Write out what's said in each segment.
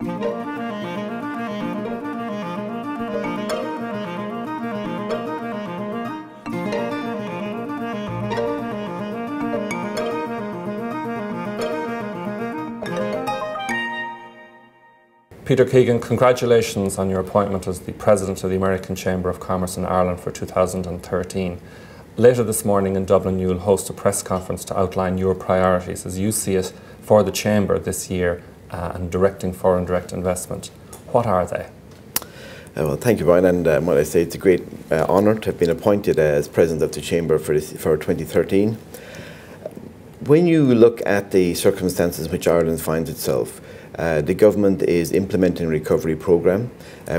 Peter Keegan, congratulations on your appointment as the President of the American Chamber of Commerce in Ireland for 2013. Later this morning in Dublin you will host a press conference to outline your priorities as you see it for the Chamber this year and directing foreign direct investment. What are they? Well, thank you, Brian, and what I say, it's a great honour to have been appointed as President of the Chamber for 2013. When you look at the circumstances in which Ireland finds itself, the government is implementing a recovery programme.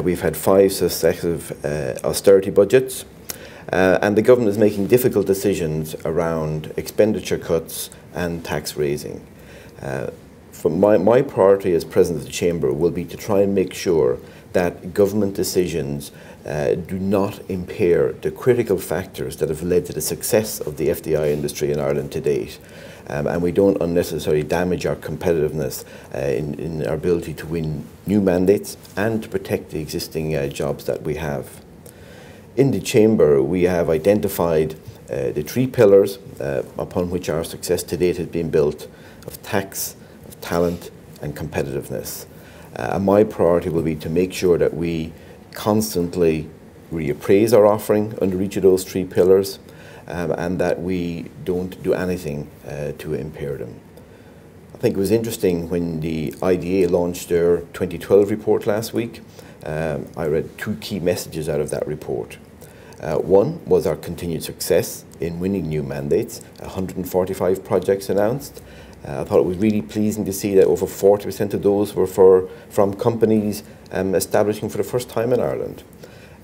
We've had 5 successive austerity budgets, and the government is making difficult decisions around expenditure cuts and tax raising. My priority as President of the Chamber will be to try and make sure that government decisions do not impair the critical factors that have led to the success of the FDI industry in Ireland to date. And we don't unnecessarily damage our competitiveness in our ability to win new mandates and to protect the existing jobs that we have. In the Chamber, we have identified the 3 pillars upon which our success to date has been built: of tax, of talent and competitiveness. And my priority will be to make sure that we constantly reappraise our offering under each of those 3 pillars, and that we don't do anything to impair them. I think it was interesting when the IDA launched their 2012 report last week. I read 2 key messages out of that report. One was our continued success in winning new mandates, 145 projects announced. I thought it was really pleasing to see that over 40% of those were from companies establishing for the first time in Ireland.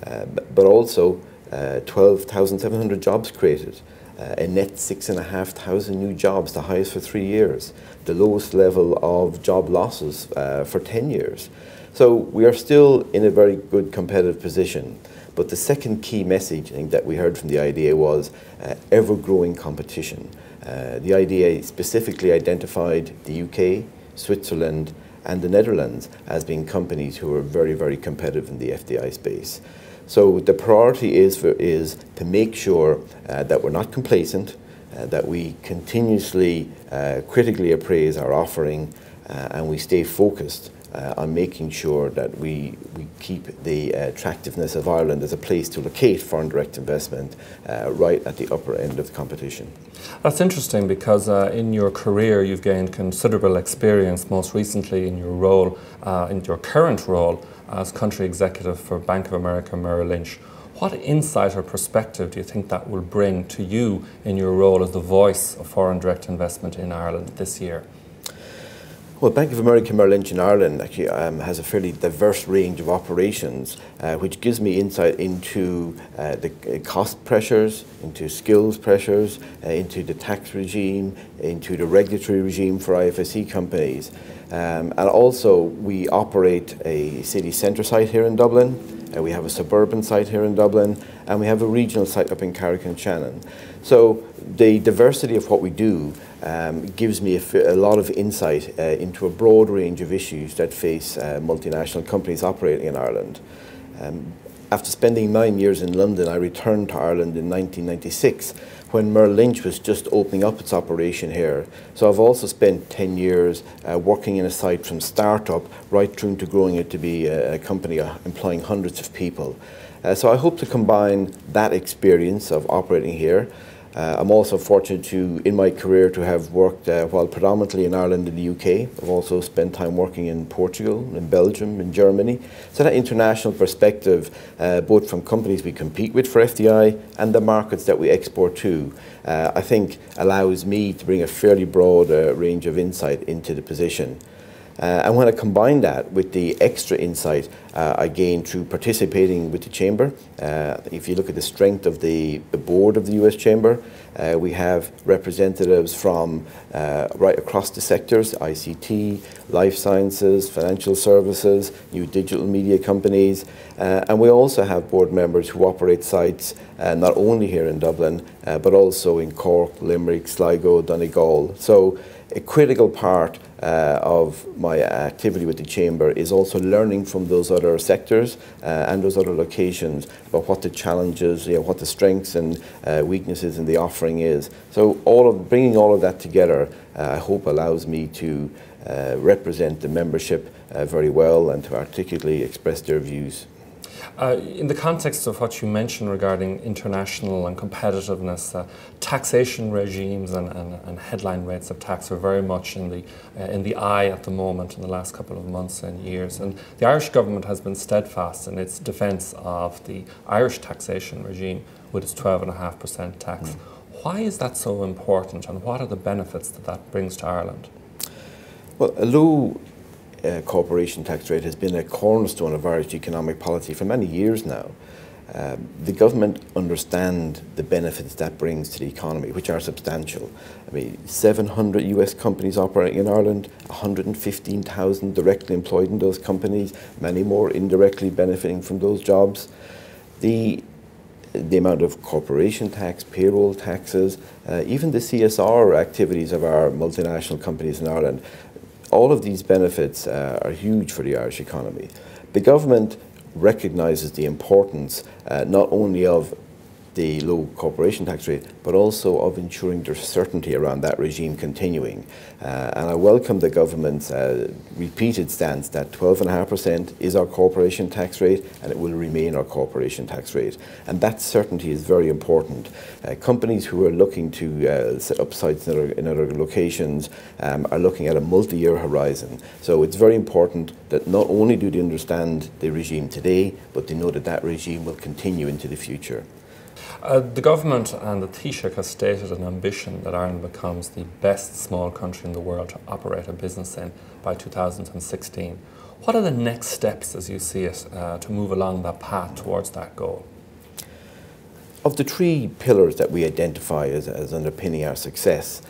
But also 12,700 jobs created, a net 6,500 new jobs, the highest for 3 years, the lowest level of job losses for 10 years. So we are still in a very good competitive position. But the second key message, I think, that we heard from the IDA was ever-growing competition. The IDA specifically identified the UK, Switzerland and the Netherlands as being companies who are very, very competitive in the FDI space. So the priority is to make sure that we're not complacent, that we continuously critically appraise our offering, and we stay focused on making sure that we keep the attractiveness of Ireland as a place to locate foreign direct investment right at the upper end of the competition. That's interesting because in your career you've gained considerable experience, most recently in your role, in your current role as country executive for Bank of America Merrill Lynch. What insight or perspective do you think that will bring to you in your role as the voice of foreign direct investment in Ireland this year? Well, Bank of America Merrill Lynch in Ireland actually has a fairly diverse range of operations, which gives me insight into the cost pressures, into skills pressures, into the tax regime, into the regulatory regime for IFSC companies. And also we operate a city centre site here in Dublin, we have a suburban site here in Dublin, and we have a regional site up in Carrick-on-Shannon. So the diversity of what we do gives me a lot of insight into a broad range of issues that face multinational companies operating in Ireland. After spending 9 years in London, I returned to Ireland in 1996 when Merrill Lynch was just opening up its operation here. So I've also spent 10 years working in a site from startup right through to growing it to be a company employing hundreds of people. So I hope to combine that experience of operating here. I'm also fortunate in my career to have worked while predominantly in Ireland and the UK. I've also spent time working in Portugal, in Belgium, in Germany. So that international perspective, both from companies we compete with for FDI and the markets that we export to, I think allows me to bring a fairly broad range of insight into the position. And when I combine that with the extra insight I gain through participating with the Chamber, if you look at the strength of the board of the US Chamber, we have representatives from right across the sectors: ICT, life sciences, financial services, new digital media companies, and we also have board members who operate sites not only here in Dublin, but also in Cork, Limerick, Sligo, Donegal. So a critical part of my activity with the Chamber is also learning from those other sectors and those other locations about what the challenges, what the strengths and weaknesses in the offering is. So bringing all of that together, I hope allows me to represent the membership very well and to articulately express their views. In the context of what you mentioned regarding international and competitiveness, taxation regimes and headline rates of tax are very much in the eye at the moment in the last couple of months and years. And the Irish government has been steadfast in its defence of the Irish taxation regime with its 12.5% tax. Why is that so important, and what are the benefits that that brings to Ireland? Well, a low corporation tax rate has been a cornerstone of Irish economic policy for many years now. The government understand the benefits that brings to the economy, which are substantial. I mean, 700 US companies operating in Ireland, 115,000 directly employed in those companies, many more indirectly benefiting from those jobs. The amount of corporation tax, payroll taxes, even the CSR activities of our multinational companies in Ireland, all of these benefits are huge for the Irish economy. The government recognises the importance not only of the low corporation tax rate, but also of ensuring there's certainty around that regime continuing. And I welcome the government's repeated stance that 12.5% is our corporation tax rate and it will remain our corporation tax rate. And that certainty is very important. Companies who are looking to set up sites in other locations are looking at a multi-year horizon. So it's very important that not only do they understand the regime today, but they know that that regime will continue into the future. The government and the Taoiseach has stated an ambition that Ireland becomes the best small country in the world to operate a business in by 2016. What are the next steps, as you see it, to move along that path towards that goal? Of the three pillars that we identify as underpinning our success,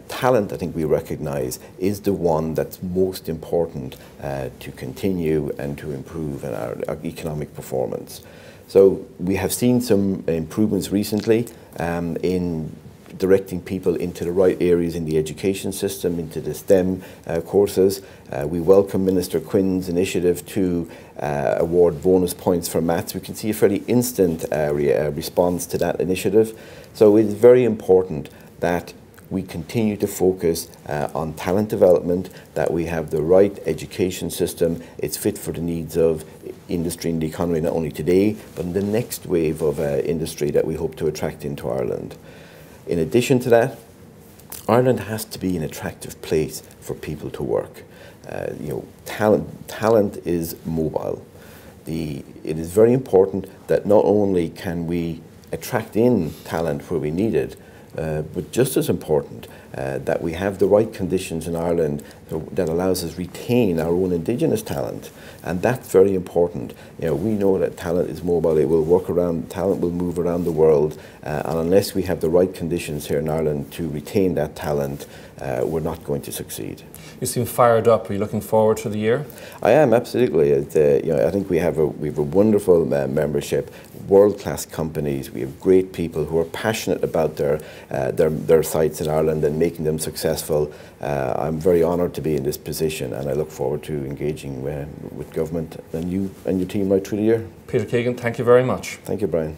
talent, I think we recognise, is the one that's most important to continue and to improve in our economic performance. So we have seen some improvements recently in directing people into the right areas in the education system, into the STEM courses. We welcome Minister Quinn's initiative to award bonus points for maths. We can see a fairly instant response to that initiative. So it's very important that we continue to focus on talent development, that we have the right education system. It's fit for the needs of industry and the economy, not only today, but in the next wave of industry that we hope to attract into Ireland. In addition to that, Ireland has to be an attractive place for people to work. Talent is mobile. It is very important that not only can we attract in talent where we need it, but just as important, that we have the right conditions in Ireland that allows us retain our own indigenous talent. And that's very important. We know that talent is mobile, it will work around, talent will move around the world, and unless we have the right conditions here in Ireland to retain that talent, we're not going to succeed. You seem fired up. Are you looking forward to the year? I am, absolutely. I think we have a wonderful membership, world-class companies. We have great people who are passionate about their sites in Ireland and making them successful. I'm very honoured to be in this position, and I look forward to engaging with government and you and your team right through the year. Peter Keegan, thank you very much. Thank you, Brian.